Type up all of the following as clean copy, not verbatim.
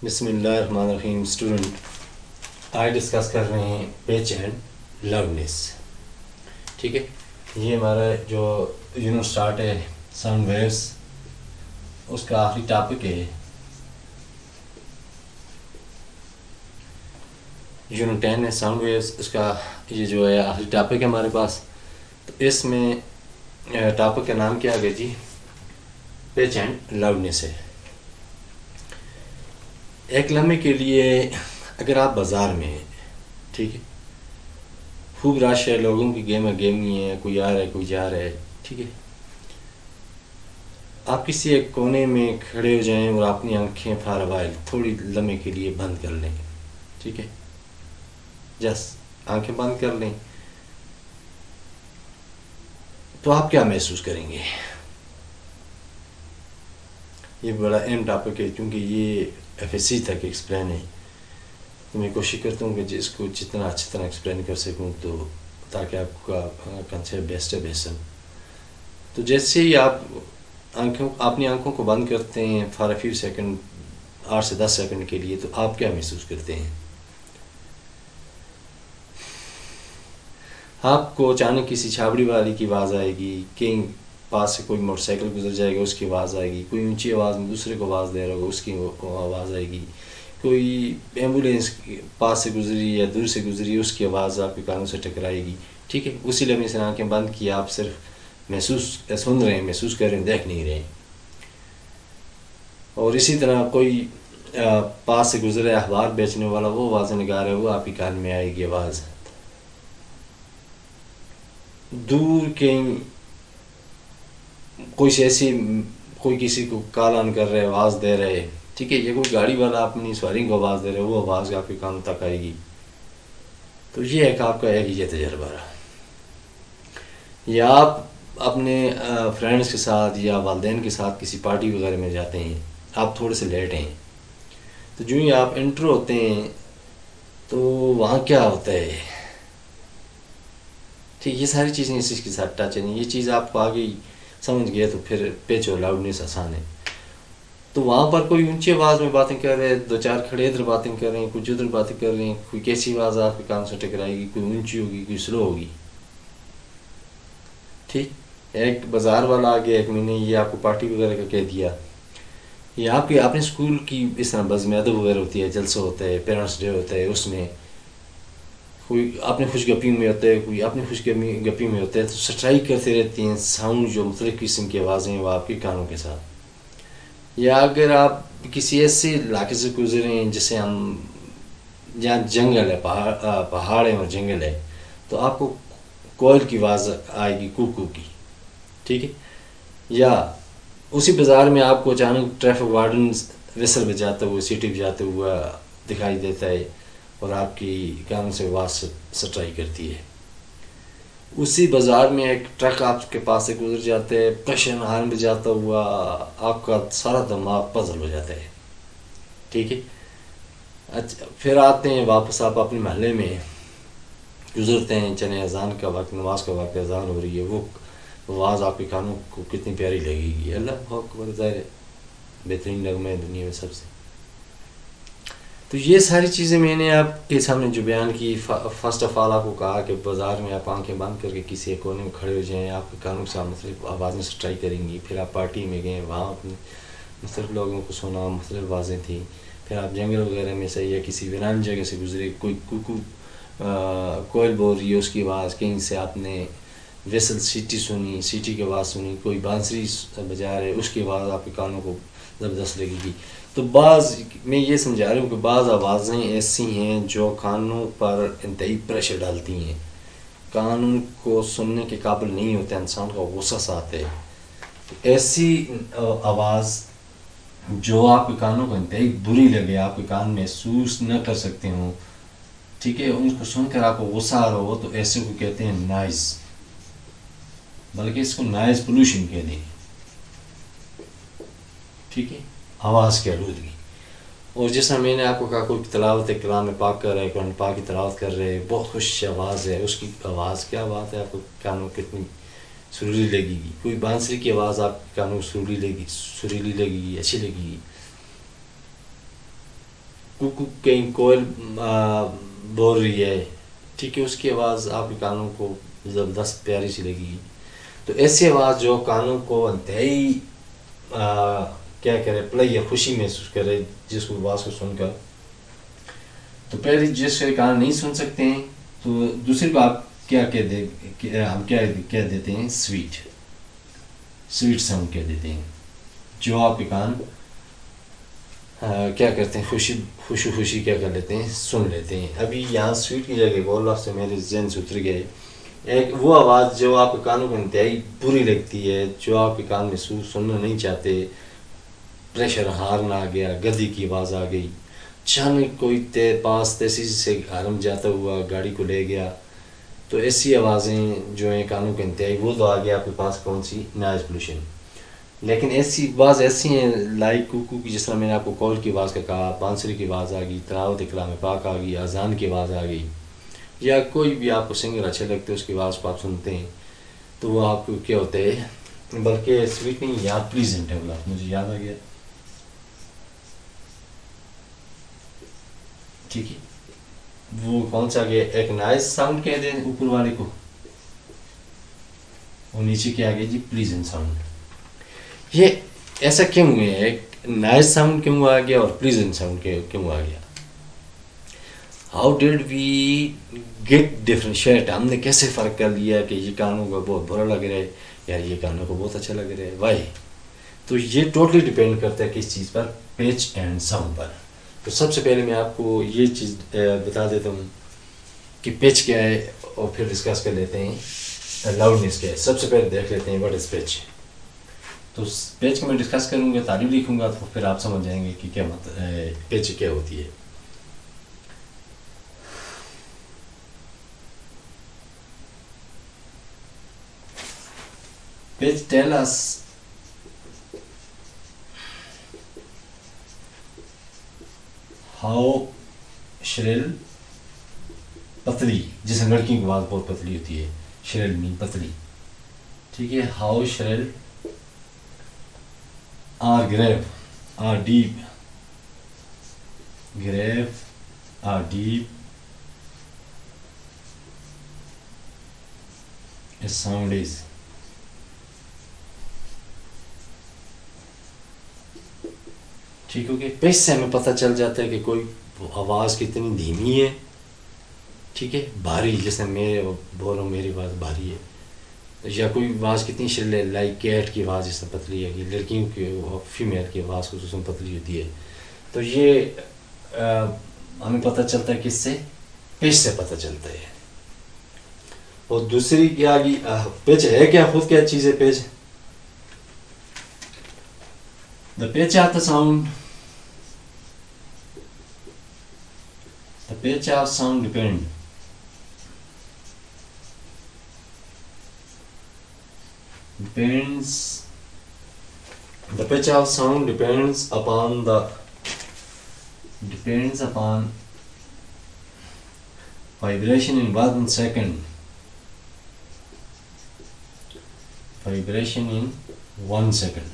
بسم اللہ الرحمن الرحیم. اسٹوڈنٹ آج ڈسکس کر رہے ہیں پچ اینڈ لاؤڈنیس. ٹھیک ہے، یہ ہمارا جو یونٹ اسٹارٹ ہے ساؤنڈ ویوز، اس کا آخری ٹاپک ہے یونٹ 10 ہے ساؤنڈ ویوز. اس کا یہ جو ہے آخری ٹاپک ہے ہمارے پاس. تو اس میں ٹاپک کا نام کیا ہے جی؟ پچ اینڈ لاؤڈنیس ہے. ایک لمحے کے لیے اگر آپ بازار میں ہیں، ٹھیک ہے، خوب رش ہے، لوگوں کی گیمی ہے، کوئی آ رہا ہے کوئی جا رہا ہے، ٹھیک ہے، آپ کسی ایک کونے میں کھڑے ہو جائیں اور اپنی آنکھیں فار اے وائل تھوڑی لمحے کے لیے بند کر لیں. ٹھیک ہے، آنکھیں بند کر لیں تو آپ کیا محسوس کریں گے؟ یہ بڑا اہم ٹاپک ہے کیونکہ یہ ایف ایس سی تک ایکسپلین ہے. تو میں کوشش کرتا ہوں کہ اس کو جتنا اچھی طرح ایکسپلین کر سکوں تو تاکہ آپ کا کنسیپٹ بیسٹ ہے بیسن. تو جیسے ہی آپ اپنی آنکھوں کو بند کرتے ہیں فار اے فیو سیکنڈ، 8 سے 10 سیکنڈ کے لیے، تو آپ کیا محسوس کرتے ہیں؟ آپ کو اچانک کسی چھابڑی والی کی آواز آئے گی، کہیں پاس سے کوئی موٹر سائیکل گزر جائے گا اس کی آواز آئے گی، کوئی اونچی آواز میں دوسرے کو آواز دے رہا ہوگا اس کی آواز آئے گی، کوئی ایمبولینس پاس سے گزری یا دور سے گزری اس کی آواز آپ کے کانوں سے ٹکرائے گی. ٹھیک ہے، اسی لمحے سے آنکھیں بند کی، آپ صرف سن رہے ہیں، محسوس کر رہے ہیں، دیکھ نہیں رہے ہیں. اور اسی طرح کوئی پاس سے گزرا ہے اخبار بیچنے والا، وہ آوازیں نگار ہے، وہ آپ کے کان میں آئے گی آواز. دور کہیں کوئی کسی کو کال آن کر رہے، آواز دے رہے، ٹھیک ہے، یہ کوئی گاڑی والا اپنی سواری کو آواز دے رہے، وہ آواز آپ کے کانوں تک آئے گی. تو یہ ایک آپ کا یہ تجربہ رہا. یا آپ اپنے فرینڈس کے ساتھ یا والدین کے ساتھ کسی پارٹی وغیرہ میں جاتے ہیں، آپ تھوڑے سے لیٹ ہیں، تو جو ہی آپ انٹر ہوتے ہیں تو وہاں کیا ہوتا ہے؟ ٹھیک، یہ ساری چیزیں اس کے ساتھ ٹچ ہیں. یہ چیز آپ کو آگے سمجھ گیا تو پھر پچ اور لاؤڈنیس آسان ہے. تو وہاں پر کوئی اونچی آواز میں باتیں کر رہے ہیں، 2-4 کھڑے ادھر باتیں کر رہے ہیں، کچھ ادھر باتیں کر رہے ہیں، کوئی کیسی آواز آپ کے کان سے ٹکرائے گی، کوئی اونچی ہوگی کوئی سلو ہوگی. ٹھیک، ایک بازار والا آ گیا، ایک میں نے یہ آپ کو پارٹی وغیرہ کا کہہ دیا. یہ آپ کے اپنے اسکول کی اس طرح بزم ادب وغیرہ ہوتی ہے، جلسہ ہوتا ہے، پیرنٹس ڈے ہوتا ہے، اس میں کوئی اپنے خوش گپی میں ہوتا ہے، کوئی اپنی خوش گپی میں ہوتا ہے، تو سٹرائک کرتے رہتے ہیں ساؤنڈ، جو مختلف قسم کی آوازیں وہ آپ کے کانوں کے ساتھ. یا اگر آپ کسی ایسے علاقے سے گزرے ہیں جسے ہم جہاں جنگل ہے، پہاڑ ہے اور جنگل ہے، تو آپ کو کوئل کی آواز آئے گی، کوکو کی. ٹھیک ہے، یا اسی بازار میں آپ کو اچانک ٹریفک وارڈن ویسل بجاتا ہوا، سیٹی بجاتا ہوا دکھائی دیتا ہے اور آپ کی کانوں سے آواز سٹرائی کرتی ہے. اسی بازار میں ایک ٹرک آپ کے پاس سے گزر جاتا ہے، کشن ہارن بجاتا ہوا، آپ کا سارا دماغ پزل ہو جاتا ہے. ٹھیک ہے، اچھا، پھر آتے ہیں واپس، آپ اپنے محلے میں گزرتے ہیں، چنے اذان کا وقت، نماز کا وقت، اذان ہو رہی ہے، وہ آواز آپ کے کانوں کو کتنی پیاری لگے گی. اللہ بہت اکبر، ظاہر ہے بہترین نغمہ ہے دنیا میں سب سے. تو یہ ساری چیزیں میں نے آپ کے سامنے جو بیان کی. فرسٹ آف آل آپ کو کہا کہ بازار میں آپ آنکھیں بند کر کے کسی ایک کونے میں کھڑے ہو جائیں، آپ کے کانوں کے ساتھ مختلف آوازیں سٹرائی کریں گی. پھر آپ پارٹی میں گئے، وہاں اپنے مختلف لوگوں کو سنا، مختلف آوازیں تھیں. پھر آپ جنگل وغیرہ میں سے یا کسی ویران جگہ سے گزرے، کوئی کوکو کوئل بول رہی ہے اس کی آواز، کہیں سے آپ نے ویسل سیٹی سنی، سیٹی کی آواز سنی، کوئی بانسری بجا رہے اس کی آواز آپ کے کانوں کو زبردست لگے گی. تو میں یہ سمجھا رہا ہوں کہ بعض آوازیں ایسی ہیں جو کانوں پر انتہائی پریشر ڈالتی ہیں، کانوں کو سننے کے قابل نہیں ہوتے، انسان کا غصہ سا آتا ہے. ایسی آواز جو آپ کے کانوں کو انتہائی بری لگے، آپ کے کان محسوس نہ کر سکتے ہوں، ٹھیک ہے، ان کو سن کر آپ کو غصہ آ رہا ہو، تو ایسے کو کہتے ہیں نائز، بلکہ اس کو نائز پولوشن کہہ دیں. ٹھیک ہے، آواز کی آلودگی. اور جیسا میں نے آپ کو کہا، کوئی تلاوت کلام پاک کر رہے، قرآن پاک کی تلاوت کر رہے، بہت خوش آواز ہے، اس کی آواز کیا بات ہے، آپ کو کانوں کتنی سریلی لگے گی. کوئی بانسری کی آواز آپ کے کانوں کو سریلی لگے گی، اچھی لگے گی. کوکو کہیں کوئل بول رہی ہے، ٹھیک ہے، اس کی آواز آپ کے کانوں کو زبردست پیاری سی لگے گی. تو ایسی آواز جو کانوں کو انتہائی کیا کرے پلے یا خوشی محسوس کرے جس کو آواز کو سن کر. تو پہلے جس کے کان نہیں سن سکتے ہیں تو دوسرے کو آپ کیا ہم کیا کہہ دیتے ہیں، سویٹ ساؤنڈ کہہ دیتے ہیں، جو آپ کے کان کیا کرتے ہیں خوشی کیا کر لیتے ہیں، سن لیتے ہیں. ابھی یہاں سویٹ کی جگہ بول رہا سے میرے ذہن سے اتر گئے ایک وہ آواز جو آپ کے کانوں کو انتہائی بری لگتی ہے، جو آپ کے کان میں سننا نہیں چاہتے. پریشر ہارن آ گیا، گدی کی آواز آ گئی، اچانک کوئی پاس تیزی سے ہارن جاتا ہوا گاڑی کو لے گیا. تو ایسی آوازیں جو ہیں کانوں کے انتہائی، وہ تو آ گیا آپ کے پاس کون سی، نائز پولوشن. لیکن بعض ایسی ہیں لائک کوکو کی، جس طرح میں نے آپ کو کال کی آواز کا کہا، بانسری کی آواز آ گئی، تلاوت کلام پاک آ گئی، اذان کی آواز آ گئی، یا کوئی بھی آپ کو سنگر اچھے لگتے اس کی آواز کو آپ سنتے ہیں تو وہ آپ کو کیا ہوتا ہے، بلکہ سویٹ نہیں، یاد پلیزنٹ ہے. بولا مجھے یاد آ گیا، ٹھیک ہے. وہ کون سا گیا، ایک نائز ساؤنڈ کہہ دیں اوپر والے کو، اور نیچے کیا گیا جی، پلیزنٹ ساؤنڈ. یہ ایسا کیوں ہوا ہے، نائز ساؤنڈ کیوں آ گیا اور پلیزنٹ ساؤنڈ کیوں آ گیا؟ How did we get differentiate, ہم نے کیسے فرق کر لیا کہ یہ کانوں کو بہت برا لگ رہا ہے یا یہ کانوں کو بہت اچھا لگ رہا ہے، وائی؟ تو یہ ٹوٹلی ڈپینڈ کرتا ہے کس چیز پر، پچ اینڈ ساؤنڈ پر. تو سب سے پہلے میں آپ کو یہ چیز بتا دیتا ہوں کہ پچ کیا ہے، اور پھر ڈسکس کر لیتے ہیں لاؤڈنیس کیا ہے. سب سے پہلے دیکھ لیتے ہیں واٹ از پچ. تو پچ کو میں ڈسکس کروں گا، تعریف لکھوں گا، تو پھر آپ سمجھ جائیں گے کہ کیا پچ کیا ہوتی ہے. Pitch tell us how shrill، پتلی، جیسے لڑکیوں کی آواز بہت پتلی ہوتی ہے، shrill مین پتلی، ٹھیک ہے. how shrill or grave or deep، grave or deep a sound is. ٹھیک ہو گیا. پیچ سے ہمیں پتہ چل جاتا ہے کہ کوئی آواز کتنی دھیمی ہے، ٹھیک ہے، بھاری، جیسے میں بول رہا ہوں میری آواز بھاری ہے، یا کوئی آواز کتنی شرل ہے، لائک کیٹ کی آواز جس سے پتلی ہے، کہ لڑکیوں کی فیمیل کی آواز خصوصاً پتلی ہوتی ہے. تو یہ ہمیں پتہ چلتا ہے کس سے، پیچ سے پتہ چلتا ہے. اور دوسری کیا آگی، پیچ ہے کیا، خود کیا چیز ہے پیچ؟ The pitch of the sound، the pitch of sound the pitch of sound depends upon vibration in 1 second. Vibration in 1 second.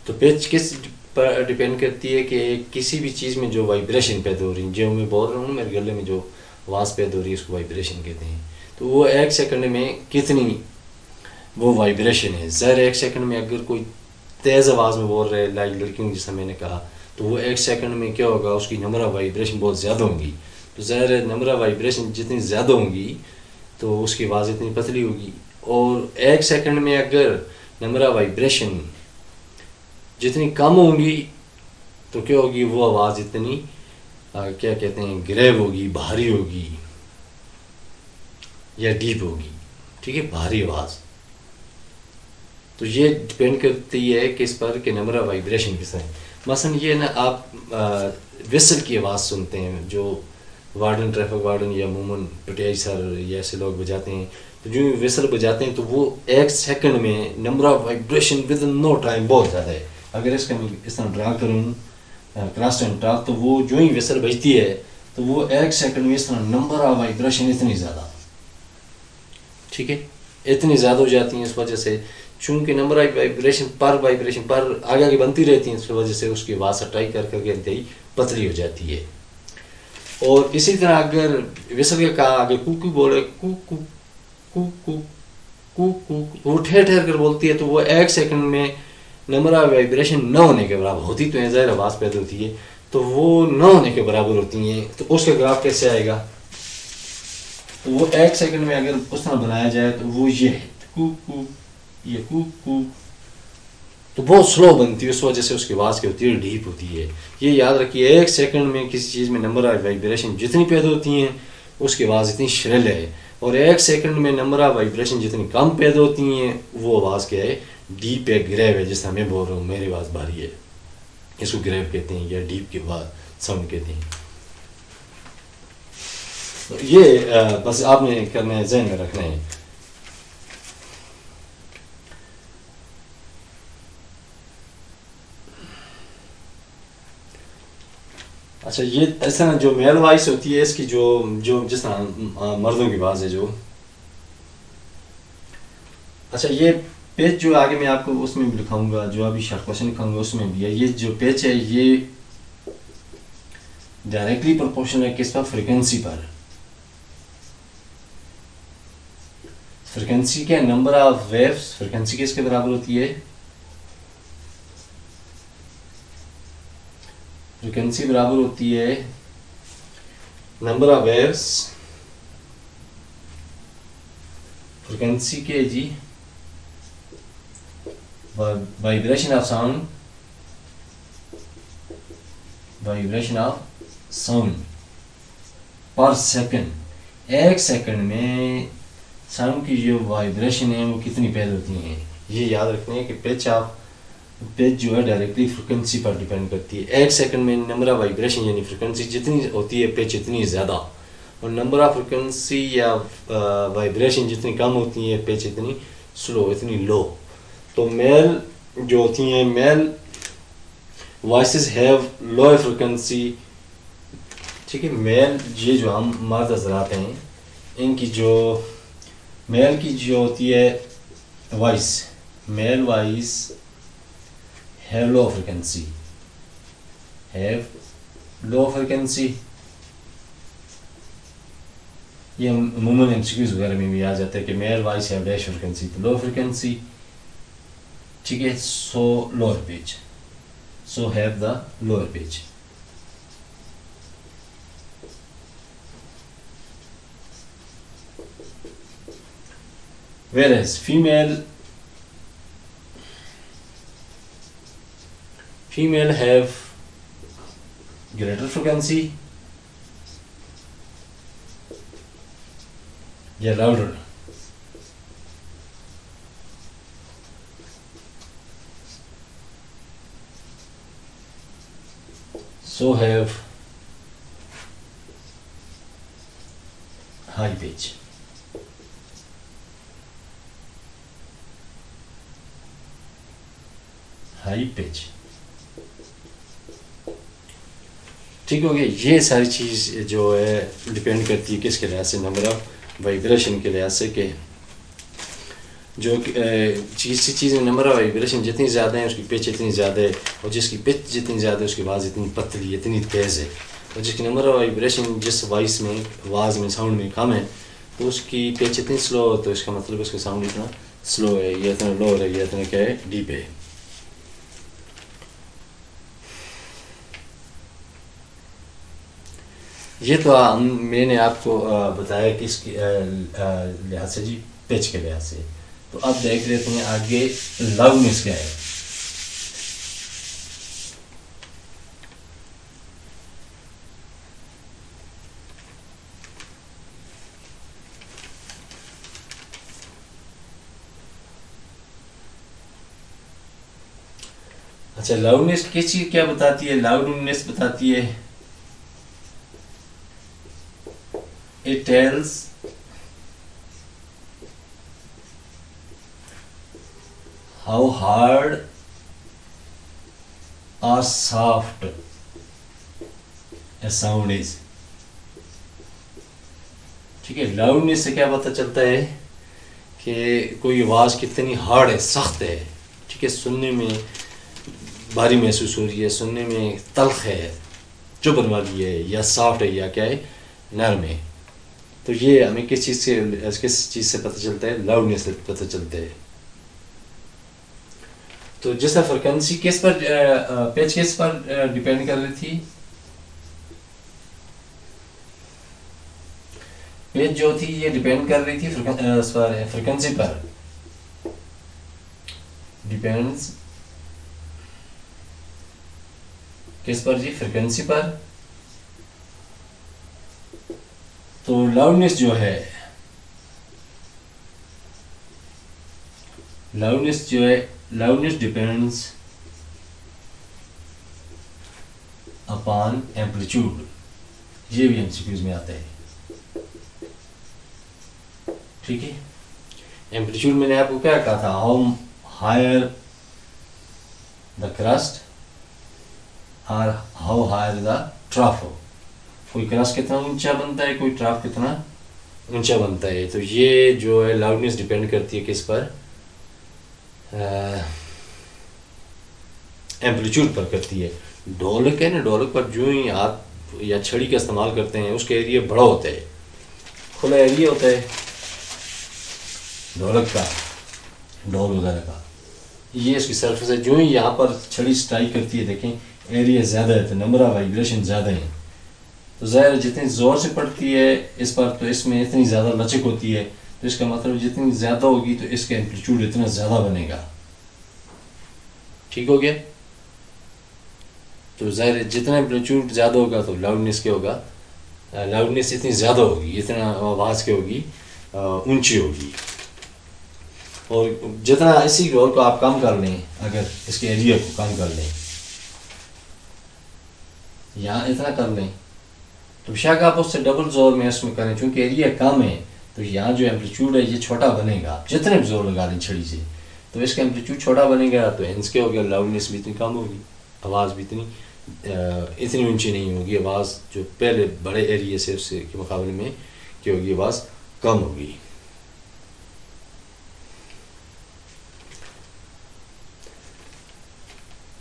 تو پچ کس پر ڈپینڈ کرتی ہے کہ کسی بھی چیز میں جو وائبریشن پیدا ہو رہی ہے، جو میں بول رہا ہوں میرے گلے میں جو آواز پیدا ہو رہی ہے اس کو وائبریشن کہتے ہیں. تو وہ 1 سیکنڈ میں کتنی وہ وائبریشن ہے. ظاہر 1 سیکنڈ میں اگر کوئی تیز آواز میں بول رہے لائک لڑکیوں جیسا میں نے کہا، تو وہ 1 سیکنڈ میں کیا ہوگا، اس کی نمبر آف وائبریشن بہت زیادہ ہوں گی. تو ظاہر نمبر آف وائبریشن جتنی زیادہ ہوں گی تو اس کی آواز اتنی پتلی ہوگی. اور 1 سیکنڈ میں اگر نمبر آف وائبریشن جتنی کم ہوں گی تو کیا ہوگی، وہ آواز اتنی کیا کہتے ہیں، گریو ہوگی، بھاری ہوگی یا ڈیپ ہوگی، ٹھیک ہے، بھاری آواز. تو یہ ڈپینڈ کرتی ہے کس پر کہ نمبر آف وائبریشن کس طرح. مثلاً یہ نا آپ وسل کی آواز سنتے ہیں جو وارڈن، ٹریفک وارڈن یا عموماً پٹیائی سر یا ایسے لوگ بجاتے ہیں، تو جو وسل بجاتے ہیں تو وہ 1 سیکنڈ میں number of vibration within no time بہت زیادہ ہے. اگر اس کا میں اس طرح ڈرا کروں کراس اینڈ ٹاک، تو وہ جو ہی وسل بجتی ہے تو وہ 1 سیکنڈ میں اس طرح نمبر آف وائبریشن اتنی زیادہ، ٹھیک ہے، اتنی زیادہ ہو جاتی ہیں. اس وجہ سے چونکہ نمبر آف وائبریشن پر آگے آگے بنتی رہتی ہیں، اس کی وجہ سے اس کی آواز ہٹائی کر کے انتہائی پتلی ہو جاتی ہے. اور اسی طرح اگر ویسل کا کہا اگر کوکو بولے کوکو کوکو کوکو وہ ٹھہر کر بولتی ہے تو وہ 1 سیکنڈ میں نمبر آف وائبریشن نہ ہونے کے برابر ہوتی تو ظاہر آواز پیدا ہوتی ہے، تو وہ نہ ہونے کے برابر ہوتی ہیں. تو اس کا گراف کیسے آئے گا؟ تو وہ 1 سیکنڈ میں اگر اس طرح بنایا جائے تو وہ یہ ہے کوکو، یہ کوکو، تو بہت سلو بنتی ہے، اس وجہ سے اس کی آواز کی ہوتی ہے ڈیپ ہوتی ہے. یہ یاد رکھیے 1 سیکنڈ میں کسی چیز میں نمبر آف وائبریشن جتنی پیدا ہوتی ہیں اس کی آواز اتنی شرل ہے، اور 1 سیکنڈ میں نمبر آف وائبریشن جتنی کم پیدا ہوتی ہیں وہ آواز کیا ہے؟ ڈیپ ہے، گریو ہے. جس طرح میں بول رہا ہوں میری آواز بھاری ہے، اس کو گریو کہتے ہیں یا ڈیپ کی آواز ساؤنڈ کہتے ہیں. یہ بس آپ نے کرنا ہے، ذہن میں رکھنا ہے. اچھا یہ اس طرح جو میل وائس ہوتی ہے اس کی جو جس طرح مردوں کی آواز ہے جو، اچھا یہ پیچ جو آگے میں آپ کو اس میں بھی لکھاؤں گا، جو ابھی شارٹ کوشچن لکھاؤں گا اس میں بھی ہے. یہ جو پیچ ہے یہ ڈائریکٹلی پروپورشنل ہے کس پر؟ فریکوینسی پر. فریکوینسی کے نمبر آف ویوز، فریکوینسی کس کے برابر ہوتی ہے؟ فریکوینسی برابر ہوتی ہے نمبر آف ویوز، فریکوینسی کے جی vibration of sound, vibration of sound per second. 1 second میں ساؤنڈ کی جو وائبریشن ہے وہ کتنی پیدا ہوتی ہیں. یہ یاد رکھنا ہے کہ پیچ جو ہے ڈائریکٹلی فریکوینسی پر ڈیپینڈ کرتی ہے. 1 سیکنڈ میں نمبر آف وائبریشن یعنی فریکوینسی جتنی ہوتی ہے پیچ اتنی زیادہ، اور نمبر آف فریکوینسی یا وائبریشن جتنی کم ہوتی ہے پیچ اتنی سلو، اتنی لو. تو میل جو ہوتی ہیں، میل وائسز ہیو لو فریکوینسی، ٹھیک ہے. میل یہ جو ہم مرد حضرات ہیں ان کی جو میل کی جو ہوتی ہے voice, male voice have low frequency, have low frequency. یہ عموماً ایم سی کیوز وغیرہ میں بھی آ جاتا ہے کہ میل وائس ہیو ڈیش فریکوینسی، تو لو فریکوینسی، ٹھیک ہے. So lower pitch, so have the lower pitch. whereas female have greater frequency یا louder. So have high pitch. High pitch, ٹھیک ہو گیا. یہ ساری چیز جو ہے ڈپینڈ کرتی ہے کس کے لحاظ سے؟ نمبر آف وائبریشن کے لحاظ سے، کہ جو چیز میں نمبر آف وائبریشن جتنی زیادہ ہے اس کی پچ اتنی زیادہ ہے، اور جس کی پچ جتنی زیادہ ہے اس کی آواز اتنی پتلی اتنی تیز ہے. اور جس کی نمبر آف وائبریشن جس وائس میں آواز میں ساؤنڈ میں کم ہے تو اس کی پچ اتنی سلو ہے، تو اس کا مطلب اس کا ساؤنڈ اتنا سلو ہے، یہ اتنا لو ہے، یہ اتنا کیا ہے؟ ڈیپ ہے. یہ تو میں نے آپ کو بتایا کہ اس کے لحاظ سے جی پچ کے لحاظ سے. تو اب دیکھ لیتے ہیں آگے لاؤڈنس کیا ہے. اچھا لاؤڈنس کس چیز کیا بتاتی ہے؟ لاؤڈنس بتاتی ہے it tells how hard or soft a sound is. ٹھیک ہے. لاؤڈنس سے کیا پتہ چلتا ہے کہ کوئی آواز کتنی ہارڈ ہے، سخت ہے، ٹھیک ہے، سننے میں بھاری محسوس ہو رہی ہے، سننے میں تلخ ہے، چبھن والی ہے، یا سافٹ ہے، یا کیا ہے، نرم ہے. تو یہ ہمیں کس چیز سے پتہ چلتا ہے؟ لاؤڈنیس سے پتہ چلتا ہے. تو جس طرح فریکوینسی کس پر پیچ کس پر ڈیپینڈ کر رہی تھی؟ پیچ جو تھی یہ ڈیپینڈ کر رہی تھی فریکوینسی پر. ڈیپینڈز کس پر جی؟ فریکوینسی پر. تو لاؤڈنیس جو ہے، لاؤڈنیس ڈیپینڈز اپان ایمپلیٹیوڈ. یہ بھی MCQs میں آتا ہے، ٹھیک ہے. ایمپلیٹیوڈ میں نے آپ کو کیا کہا تھا؟ ہاؤ ہائر دا کرسٹ اور ہاؤ ہائر دا ٹراف. کوئی کرسٹ کتنا اونچا بنتا ہے، کوئی ٹراف کتنا اونچا بنتا ہے. تو یہ جو ہے لاؤڈنیس ڈیپینڈ کرتی ہے کس پر؟ ایمپلیٹیوڈ پر کرتی ہے. ڈھولک ہے نا، ڈھولک پر جو ہی آپ یا چھڑی کا استعمال کرتے ہیں اس کا ایریا بڑا ہوتا ہے، کھلا ایریا ہوتا ہے ڈھولک کا، ڈھول وغیرہ کا. یہ اس کی سرفیس ہے. جو ہی یہاں پر چھڑی اسٹرائک کرتی ہے، دیکھیں ایریا زیادہ ہے تو نمبر آف وائبریشن زیادہ ہیں. تو ظاہر جتنی زور سے پڑتی ہے اس پر تو اس میں اتنی زیادہ لچک ہوتی ہے. تو اس کا مطلب جتنی زیادہ ہوگی تو اس کا ایمپلیٹیوڈ اتنا زیادہ بنے گا. ٹھیک ہو گیا؟ تو ظاہر جتنا ایمپلیٹیوڈ زیادہ ہوگا تو لاؤڈنیس کیا ہوگا؟ لاؤڈنیس اتنی زیادہ ہوگی، اتنا آواز کیا ہوگی؟ اونچی ہوگی. اور جتنا اسی ڈھول کو آپ کم کر لیں، اگر اس کے ایریا کو کم کر لیں، یہاں اتنا کر لیں، تو شاید آپ اس سے ڈبل زور میں اس میں کریں. چونکہ ایریا کم ہے تو یہاں جو ایمپلیٹیوڈ ہے یہ چھوٹا بنے گا. جتنے بھی زور لگا لیں چھڑی سے تو اس کا ایمپلیٹیوڈ چھوٹا بنے گا. تو ہینس کیا ہو گیا؟ لاؤڈنیس بھی اتنی کم ہوگی، آواز بھی اتنی اونچی نہیں ہوگی. آواز جو پہلے بڑے ایریا سے اس کے مقابلے میں کیا ہوگی؟ آواز کم ہوگی.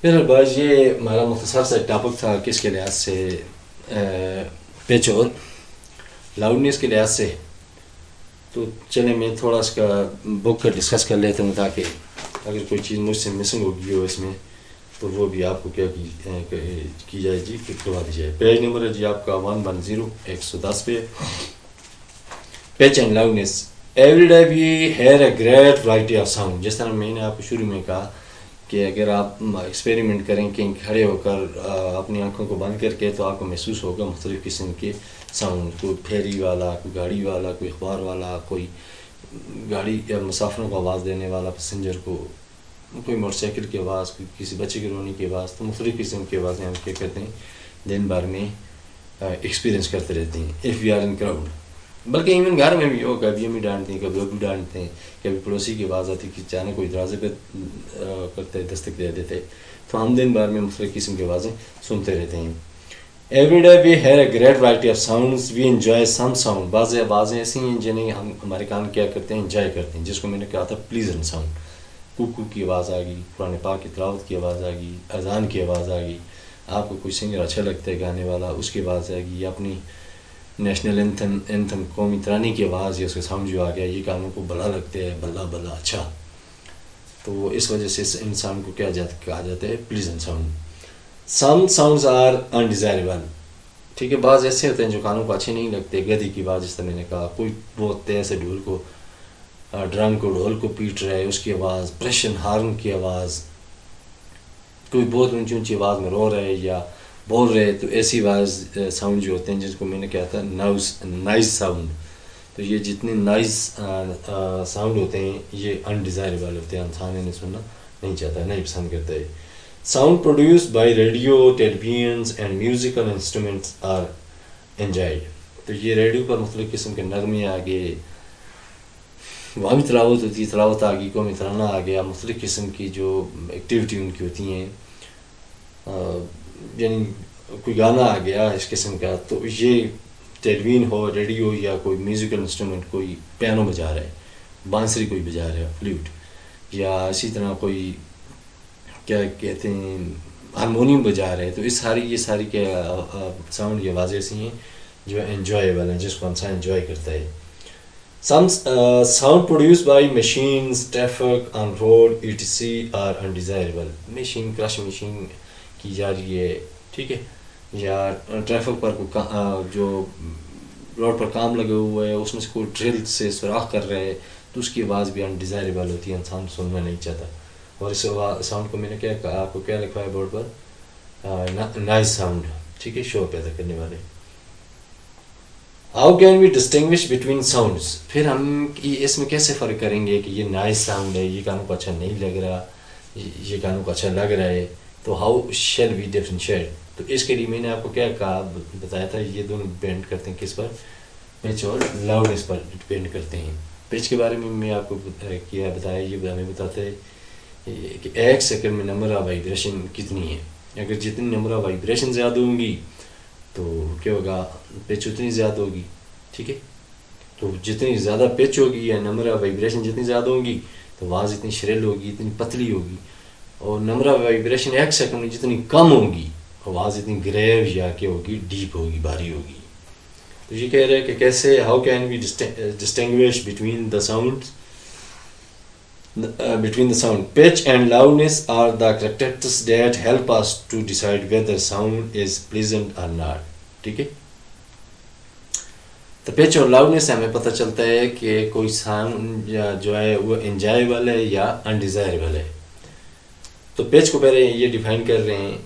پھر بعض یہ ہمارا مختصر سا ٹاپک تھا کس کے لحاظ سے؟ پچ اور لاؤڈنیس کے لحاظ سے. تو چلیں میں تھوڑا اس کا بک کا ڈسکس کر لیتا ہوں تاکہ اگر کوئی چیز مجھ سے مسنگ ہوگی ہو اس میں تو وہ بھی آپ کو کیا کی جائے جی، کروا دی جائے. پیج نمبر ہے جی آپ کا 110 110 پہ. Pitch and loudness. Every day we hear a great variety of sound. جس طرح میں نے آپ کو شروع میں کہا کہ اگر آپ ایکسپیریمنٹ کریں کہ کھڑے ہو کر اپنی آنکھوں کو بند کر کے تو آپ کو محسوس ہوگا مختلف قسم کے ساؤنڈ. کوئی پھیری والا، کوئی گاڑی والا، کوئی اخبار والا، کوئی گاڑی یا مسافروں کو آواز دینے والا، پیسنجر کو، کوئی موٹر سائیکل کی آواز، کوئی کسی بچے کے رونے کی آواز. تو مختلف قسم کی آوازیں ہم کیا کرتے ہیں دن بھر میں ایکسپیرینس کرتے رہتے ہیں. If we are in crowd. بلکہ ایون گھر میں بھی ہو، کبھی ہم بھی ڈانٹتے ہیں، کبھی وہ بھی ڈانٹتے ہیں، کبھی پڑوسی کی آواز آتی ہے کہ اچانک کوئی دروازے پہ کرتے دستک دے دیتے. تو ہم دن بھر میں مختلف قسم کی آوازیں سنتے رہتے ہیں. Every day we hear a great variety of sounds we enjoy some sound. بعض آوازیں ایسی ہیں جنہیں ہم ہمارے کان کیا کرتے ہیں؟ انجوائے کرتے ہیں. جس کو میں نے کہا تھا پلیزنٹ ساؤنڈ. کوکو کی آواز آ گئی، قرآن پاک کی تلاوت کی آواز آ گئی، اذان کی آواز آ گئی، آپ کو کوئی سنگر اچھا لگتا ہے گانے والا اس کی آواز آ گئی، یا اپنی نیشنل اینتھم قومی ترانے کی آواز یا اس کا ساؤنڈ جو آ گیا، یہ کانوں کو بھلا لگتا ہے، بلا بلا اچھا. تو اس وجہ سے اس انسان کو کیا کہا جاتا ہے؟ Pleasant sound. Some sounds are undesirable. ٹھیک ہے، بعض ایسے ہوتے ہیں جو کانوں کو اچھے نہیں لگتے. گدی کی آواز جس طرح میں نے کہا، کوئی بہت تیز سے ڈرم کو ڈھول کو پیٹ رہا ہے اس کی آواز، پریشن ہارن کی آواز، کوئی بہت اونچی اونچی آواز میں رو رہے یا بول رہے. تو ایسی آواز ساؤنڈ جو ہوتے ہیں جس کو میں نے کہا تھا نائز ساؤنڈ. تو یہ جتنے نائز ساؤنڈ ہوتے ہیں یہ انڈیزائریبل ہوتے ہیں، انسان انہیں سننا نہیں چاہتا، نہیں پسند کرتا ہے. Sound produce by radio, televisions and musical instruments are enjoyed. تو یہ ریڈیو پر مختلف قسم کے نغمے آ گئے، وہاں بھی تلاوت ہوتی ہے، تلاوت آ گئی، قومی ترانہ آ گیا، مختلف قسم کی جو ایکٹیویٹی ان کی ہوتی ہیں، یعنی کوئی گانا آ گیا اس قسم کا. تو یہ ٹیلی ویژن ہو، ریڈیو، یا کوئی میوزیکل انسٹرومنٹ، کوئی پیانو بجا رہا ہے بانسری کوئی بجا رہا ہے فلوٹ، یا اسی طرح کوئی کیا کہتے ہیں ہارمونیم بجا رہے ہیں، تو یہ ساری کیا ساؤنڈ کی آوازیں ایسی ہیں جو انجوائیبل ہیں، جس کو انسان انجوائے کرتا ہے. Some sound produced by machines, traffic on road, etc. are undesirable. Machine crush machine کی جا رہی ہے، ٹھیک ہے، یا ٹریفک پر جو روڈ پر کام لگے ہوئے ہے، اس میں سے کوئی ڈرل سے سوراخ کر رہے ہیں، تو اس کی آواز بھی انڈیزائریبل ہوتی ہے، انسان سننا نہیں چاہتا. اور اس ساؤنڈ کو میں نے کیا کہا، آپ کو کیا لکھا ہے بورڈ پر؟ نائز ساؤنڈ، ٹھیک ہے، شور پیدا کرنے والے. How can we distinguish between sounds, پھر ہم اس میں کیسے فرق کریں گے کہ یہ نائز ساؤنڈ ہے، یہ کانوں کو اچھا نہیں لگ رہا، یہ کانوں کو اچھا لگ رہا ہے، تو ہاؤ شیل وی ڈفرینشیٹ. تو اس کے لیے میں نے آپ کو کیا کہا، بتایا تھا یہ دونوں ڈپینڈ کرتے ہیں کس پر، پچ اور لاؤڈنس پر ڈپینڈ کرتے ہیں. پچ کے بارے میں آپ کو بتایا، یہ ہمیں بتاتا ہے کہ 1 سیکنڈ میں نمبر آف وائبریشن کتنی ہے. اگر جتنی نمبر آف وائبریشن زیادہ ہوں گی تو کیا ہوگا، پچ اتنی زیادہ ہوگی، ٹھیک ہے. تو جتنی زیادہ پچ ہوگی یا نمبر آف وائبریشن جتنی زیادہ ہوں گی تو آواز اتنی شرل ہوگی، اتنی پتلی ہوگی. اور نمبر آف وائبریشن 1 سیکنڈ میں جتنی کم ہوگی آواز اتنی گریو یا کہ ہوگی ڈیپ ہوگی، بھاری ہوگی. تو یہ کہہ رہے ہیں کہ کیسے، how can we distinguish between the sound. Between the sound, pitch and loudness are the characteristics that help us to decide whether sound is pleasant or not. ٹھیک ہے. تو پچ اور لاؤڈنس سے ہمیں پتہ چلتا ہے کہ کوئی ساؤنڈ جو ہے وہ انجوائیبل ہے یا انڈیزائربل ہے. تو پچ کو پہلے یہ ڈیفائن کر رہے ہیں،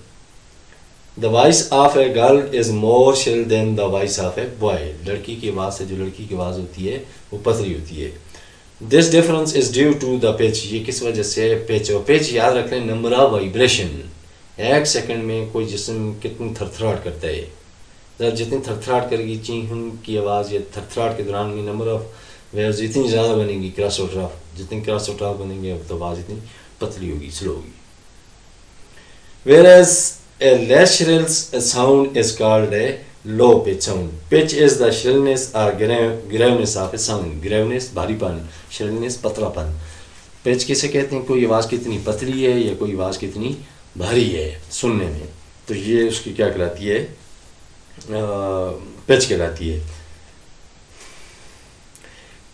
the voice of a girl is more shrill than the voice of a boy. لڑکی کی آواز سے جو لڑکی کی آواز ہوتی ہے وہ پتلی ہوتی ہے. This difference is due to the pitch. یہ کس وجہ سے پچ، اور پچ یاد رکھ لیں نمبر آف وائبریشن. 1 سیکنڈ میں کوئی جسم کتنی تھر تھراٹ کرتا ہے، جتنی تھر تھراٹ کرے گی چین کی آواز، یا تھر تھراٹ کے دوران میں نمبر آف ویوز اتنی زیادہ بنے گی، کراس اور ڈراف، جتنی کراس اور ڈراف بنیں گے تو آواز اتنی پتلی ہوگی، سلو ہوگی. Whereas a less shrill sound is called a low pitch sound. Pitch is the shrillness or graveness of a sound. Graveness بھاری پن، shrillness پتلا پن. pitch کسے کہتے ہیں، کوئی آواز کتنی پتلی ہے یا کوئی آواز کتنی بھاری ہے سننے میں، تو یہ اس کی کیا کہلاتی ہے، pitch کہلاتی ہے.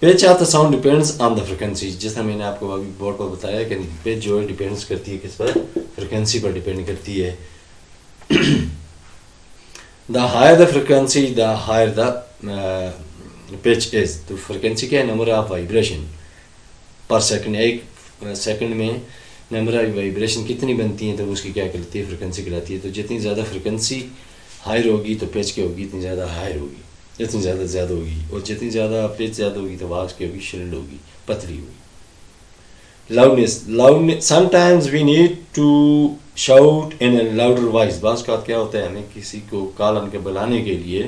pitch of the sound depends on the frequency. جس طرح میں نے آپ کو ابھی بورڈ پر بتایا کہ pitch جو ہے ڈیپینڈس کرتی ہے کس پر، فریکوینسی پر ڈیپینڈ کرتی ہے. The higher the frequency, the higher the pitch is. تو فریکوینسی کیا ہے، number of vibration per second. 1 second میں نمبر آف وائبریشن کتنی بنتی ہیں تو اس کی کیا کہلاتی ہے، فریکوینسی کہلاتی ہے. تو جتنی زیادہ فریکوینسی ہائر ہوگی تو پچ کیا ہوگی، اتنی زیادہ ہائر ہوگی، اتنی زیادہ ہوگی. اور جتنی زیادہ پچ زیادہ ہوگی تو آواز کی ہوگی شرل ہوگی، پتلی ہوگی. Loudness. Sometimes we need to shout in a louder voice. بعض اوقات کیا ہوتا ہے، ہمیں کسی کو کال کے بلانے کے لیے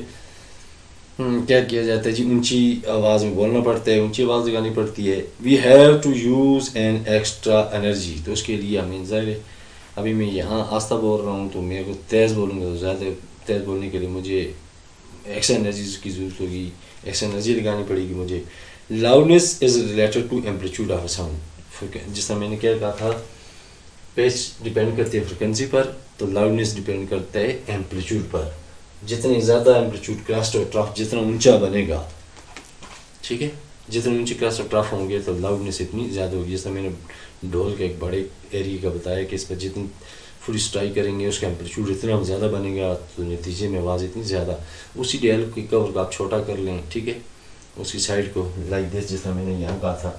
کیا کیا جاتا ہے جی، اونچی آواز میں بولنا پڑتا ہے، اونچی آواز لگانی پڑتی ہے. We have to use an extra energy. تو اس کے لیے ہمیں ظاہر ہے، ابھی میں یہاں آہستہ بول رہا ہوں تو میں اگر تیز بولوں گا تو زیادہ تیز بولنے کے لیے مجھے ایکسٹرا انرجی کی ضرورت ہوگی، ایکسٹرا انرجی لگانی پڑے گی مجھے. Loudness is related to amplitude of a sound. جس طرح میں نے کیا کہا تھا، پیچ ڈیپینڈ کرتی ہے فریکوینسی پر، تو لاؤڈنس ڈیپینڈ کرتا ہے ایمپلیٹیوڈ پر. جتنی زیادہ ایمپلیٹیوڈ کراسٹ اور ٹراف جتنا اونچا بنے گا، ٹھیک ہے، جتنے اونچے کراسٹ اور ٹراف ہوں گے تو لاؤڈنس اتنی زیادہ ہوگی. جس طرح میں نے ڈھول کے ایک بڑے ایریا کا بتایا کہ اس پر جتنی فل اسٹرائی کریں گے اس کا ایمپلیٹیوڈ اتنا زیادہ بنے گا تو نتیجے میں آواز اتنی زیادہ. اسی ڈیل کی کور کو آپ چھوٹا کر لیں، ٹھیک ہے، اس کی سائڈ کو لائک دس، جس طرح میں نے یہاں کہا تھا،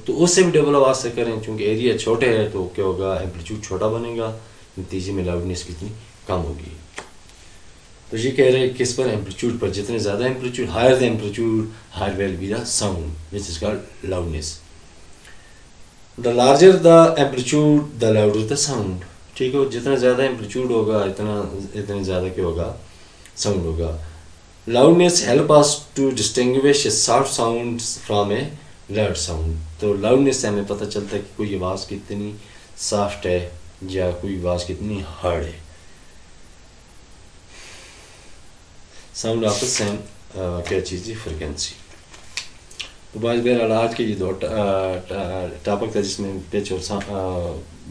تو اس سے بھی ڈبل آواز سے کریں. چونکہ ایریا چھوٹے ہے تو کیا ہوگا، ایمپلیٹیوڈ چھوٹا بنے گا، نتیجے میں لاؤڈنس کتنی کم ہوگی. تو یہ کہہ رہے ہیں کس پر، ایمپلیٹیوڈ پر. جتنے زیادہ amplitude, higher the amplitude higher will be the sound which is called loudness. The larger the amplitude the louder the sound. ٹھیک ہے، جتنا زیادہ ایمپلیٹیوڈ ہوگا اتنا زیادہ کیا ہوگا، ساؤنڈ ہوگا. Loudness help us to distinguish a soft sound from a loud sound. تو لاؤڈنس سے ہمیں پتہ چلتا ہے کہ کوئی آواز کتنی سافٹ ہے یا کوئی آواز کتنی ہارڈ ہے. ساؤنڈ آف دا سیم کیا چیز ہے، فریکوینسی. تو باعث بہرحال آج کے یہ دو ٹاپک تھا جس میں پیچ اور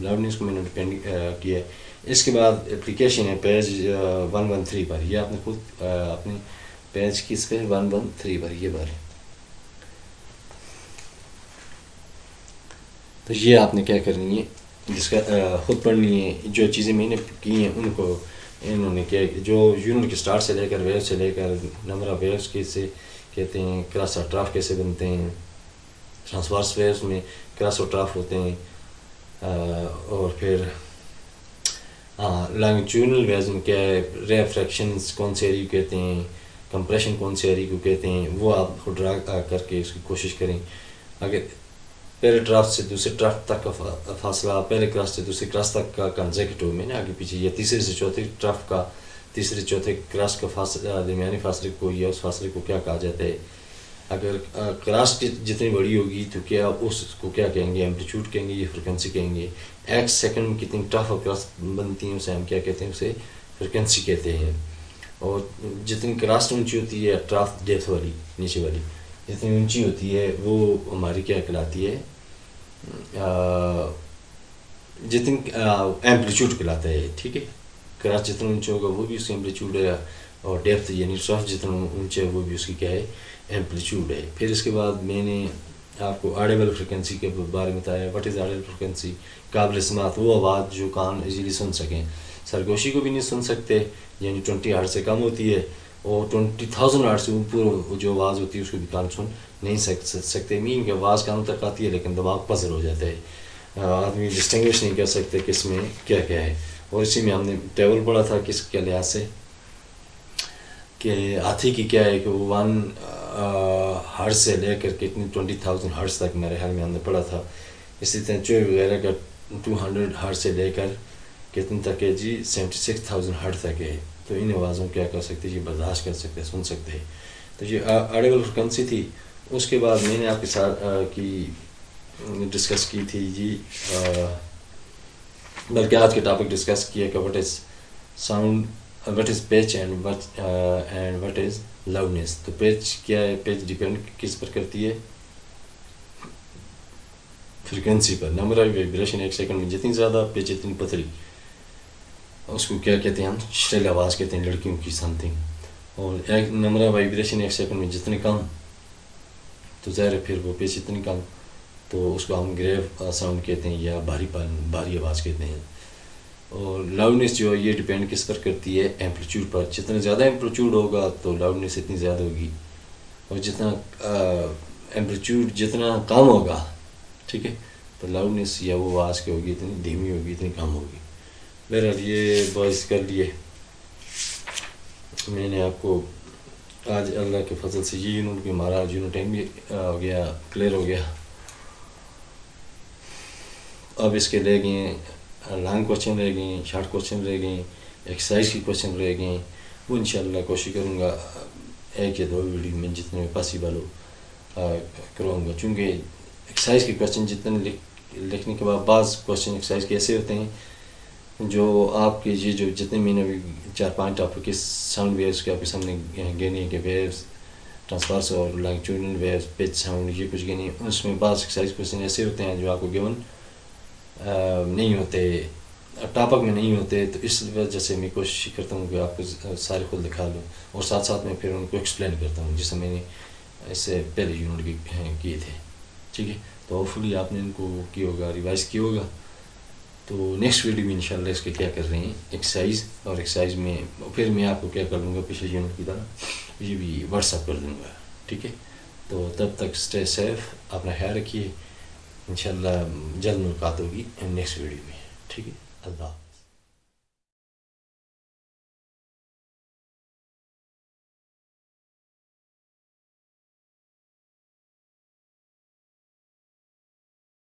لاؤڈنیس کو میں نے ڈپینڈ کیا ہے. اس کے بعد اپلیکیشن ہے پیج 113 پر. یہ آپ نے خود اپنے پیج کس پہ 113 پر یہ بارے. تو یہ آپ نے کیا کرنی ہے, جس کا خود پڑھنی ہے. جو چیزیں میں نے کی ہیں ان کو انہوں نے کیا, جو یونٹ کے اسٹارٹ سے لے کر ویو سے لے کر نمبر آف ویوز کیسے کہتے ہیں, کراس اور ٹراف کیسے بنتے ہیں, ٹرانسورس ویوز میں کراس اور ٹراف ہوتے ہیں, اور پھر لانگیٹیوڈنل ویوز میں کیا ہے, ریفریکشنز کون سے ایریا کو کہتے ہیں, کمپریشن کون سے ایریا کو کہتے ہیں, وہ آپ خود ڈرا کر کے اس کی کوشش کریں. اگر پہلے ٹراف سے دوسرے ٹراف تک کا فاصلہ, پہلے کراس سے دوسرے کراس تک کا کنزیکٹو میں نے آگے پیچھے, یا تیسرے سے چوتھے ٹراف کا تیسرے چوتھے کراس کا فاصلہ, درمیانی فاصلے کو یا اس فاصلے کو کیا کہا جاتا ہے. اگر کراس جتنی بڑی ہوگی تو کیا اس کو کیا کہیں گے, ایمپلیٹیوڈ کہیں گے یا فریکوینسی کہیں گے. ایکس سیکنڈ میں کتنی ٹراف اور کراس بنتی ہیں اسے ہم کیا کہتے ہیں, اسے فریکوینسی کہتے ہیں. اور جتنی کراس اونچی ہوتی ہے ٹراف ڈیپتھ والی نیچے والی جتنی اونچی ہوتی ہے وہ ہماری کیا کہلاتی ہے, جتنی ایمپلیٹیوڈ کہلاتا ہے. ٹھیک ہے, کراس جتنا اونچا ہوگا وہ بھی اس کی ایمپلیٹیوڈ ہے, اور ڈیپتھ یعنی ٹراف جتنا اونچا ہے وہ بھی اس کی کیا ہے, ایمپلیٹیوڈ ہے. پھر اس کے بعد میں نے آپ کو آڈیبل فریکوینسی کے بارے میں بتایا. What is audible frequency? قابل سماعت وہ آواز جو کان ایزیلی سن سکیں. سرگوشی کو بھی نہیں سن سکتے, یعنی 20 ہرٹز سے کم ہوتی ہے, اور 20,000 ہرٹز سے اوپر جو آواز ہوتی ہے اس کو بھی کان سن نہیں سکتے. مین کہ آواز کانوں تک آتی ہے لیکن دماغ پزل ہو جاتا ہے, آدمی ڈسٹنگوش نہیں کر سکتے کہ اس میں کیا کیا ہے. اور اسی میں ہم نے ٹیبل پڑھا تھا کس کے لحاظ سے کہ ہاتھی کی کیا ہے کہ وہ 1 ہرٹز سے لے کر کتنی 20,000 ہرٹز تک میرے خیال میں ہم نے پڑھا تھا. اسی طرح چوہے وغیرہ کا 200 ہرٹز سے لے کر کتنے تک ہے جی 76,000 ہرٹز تک ہے. تو ان آوازوں کیا کر سکتے, یہ برداشت کر سکتے, سن سکتے. تو یہ آڈیبل فریکوینسی تھی. اس کے بعد میں نے آپ کے ساتھ ڈسکس کی تھی جی, بلکہ آج کے ٹاپک ڈسکس کیا کہ what is sound, what is pitch and what is loudness. تو پیچ کیا ہے, پیچ ڈیپینڈ کس پر کرتی ہے, frequency per. Number of vibration ایک سیکنڈ میں جتنی زیادہ پیچ اتنی پتلی, اس کو کیا کہتے ہیں ہم, شریل آواز کہتے ہیں لڑکیوں کی سم تھنگ. اور ایک نمبر آف وائبریشن ایک سیکنڈ میں جتنے کم تو ظاہر ہے پھر وہ پیچ اتنی کم, تو اس کو ہم گریو ساؤنڈ کہتے ہیں یا بھاری آواز کہتے ہیں. اور لاؤڈنیس جو ہے یہ ڈیپینڈ کس پر کرتی ہے, ایمپلیٹیوڈ پر. جتنا زیادہ ایمپلیٹیوڈ ہوگا تو لاؤڈنیس اتنی زیادہ ہوگی, اور جتنا ایمپلیٹیوڈ جتنا کم ہوگا, ٹھیک ہے, تو لاؤڈنیس یا وہ آواز کی ہوگی اتنی دھیمی ہوگی, اتنی کم ہوگی. بہرحال یہ باعث کر لیے میں نے آپ کو آج اللہ کے فضل سے یہ یونٹ بھی ہمارا یونٹ بھی ہو گیا, کلیئر ہو گیا. اب اس کے رہ گئے لانگ کوشچن رہ گئے, شارٹ کوشچن رہ گئے, ایکسرسائز کی کوشچن رہ گئے. وہ انشاءاللہ کوشش کروں گا 1 یا 2 ویڈیو میں جتنے پاسبل ہو کروں گا. چونکہ ایکسرسائز کے کوشچن جتنے لکھنے کے بعد بعض کوشچن ایکسرسائز کے ایسے ہوتے ہیں جو آپ کے یہ جو جتنے میں نے 4-5 ٹاپک کے ساؤنڈ ویوز کے آپ کے سامنے گنے کے ویوز, ٹرانسفارس اور لانگیٹیوڈنل ویوز, پچ ساؤنڈ, یہ کچھ گنے. اس میں بعض ایکسرسائز کوشچن ایسے ہوتے ہیں جو آپ کو گیون نہیں ہوتے, ٹاپک میں نہیں ہوتے. تو اس وجہ سے میں کوشش کرتا ہوں کہ آپ کو سارے خود دکھا دوں, اور ساتھ ساتھ میں پھر ان کو ایکسپلین کرتا ہوں جیسے میں نے اس سے پہلے یونٹ کیے تھے. ٹھیک ہے, تو ہوپ فلی آپ نے ان کو کیا ہوگا, ریوائز کیا ہوگا. تو نیکسٹ ویڈیو میں انشاءاللہ اس کے کیا کر رہے ہیں ایکسرسائز, اور ایکسرسائز میں پھر میں آپ کو کیا کر دوں گا پچھلے یونٹ کی طرح یہ بھی واٹس ایپ کر دوں گا. ٹھیک ہے, تو تب تک اسٹے سیف, اپنا خیال رکھیے. انشاءاللہ جلد ملاقات ہوگی نیکسٹ ویڈیو میں. ٹھیک ہے, اللہ.